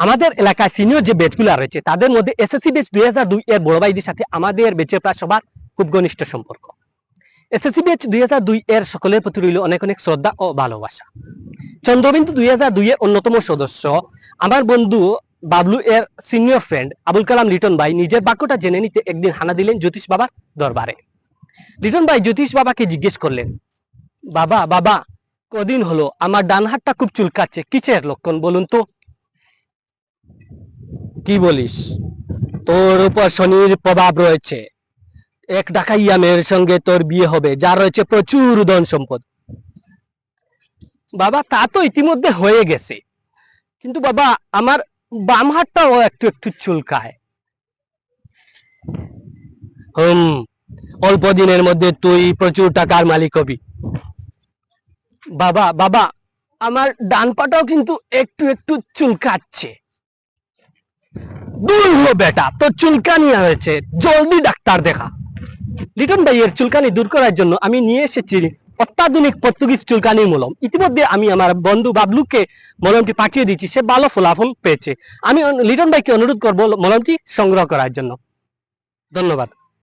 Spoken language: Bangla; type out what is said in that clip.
আমাদের এলাকায় সিনিয়র যে ব্যাচগুলো রয়েছে তাদের মধ্যে এসএসসি ব্যাচ 2002 এর বড় ভাইদের সাথে আমাদের ব্যাচের প্রায় সবার খুব ঘনিষ্ঠ সম্পর্ক। এসএসসি ব্যাচ 2002 এর সকলের প্রতি রইল অনেক অনেক শ্রদ্ধা ও ভালোবাসা। চন্দ্রবিন্দু 2002 এর অন্যতম সদস্য আমার বন্ধু বাবলু এর সিনিয়র ফ্রেন্ড আবুল কালাম লিটন ভাই নিজের বাক্যটা জেনে নিতে একদিন হানা দিলেন জ্যোতিষ বাবার দরবারে। লিটন ভাই জ্যোতিষ বাবাকে জিজ্ঞেস করলেন, বাবা বাবা কদিন হলো আমার ডান হাতটা খুব চুলকাচ্ছে, কিসের লক্ষণ বলুন তো? কি বলিস, তোর উপর শনির প্রভাব রয়েছে। এক ডাকাইয়া মেয়ের সঙ্গে তোর বিয়ে হবে, যার রয়েছে প্রচুর ধন সম্পদ। বাবা তা তো ইতিমধ্যে হয়ে গেছে, কিন্তু বাবা আমার বাম হাতটাও একটু একটু চুলকায়। অল্প দিনের মধ্যে তুই প্রচুর টাকার মালিক হবি। বাবা বাবা আমার ডান পাটাও কিন্তু একটু একটু চুলকাচ্ছে। দূর হলো বেটা, তোর চুলকানি হয়েছে, জলদি ডাক্তার দেখা। লিটন ভাইয়ের চুলকানি দূর করার জন্য আমি নিয়ে এসেছি অত্যাধুনিক পর্তুগিজ চুলকানি মলম। ইতিমধ্যে আমি আমার বন্ধু বাবলুকে মলমটি পাঠিয়ে দিচ্ছি, সে ভালো ফলাফল পেয়েছে। আমি লিটন ভাইকে অনুরোধ করবো মলমটি সংগ্রহ করার জন্য। ধন্যবাদ।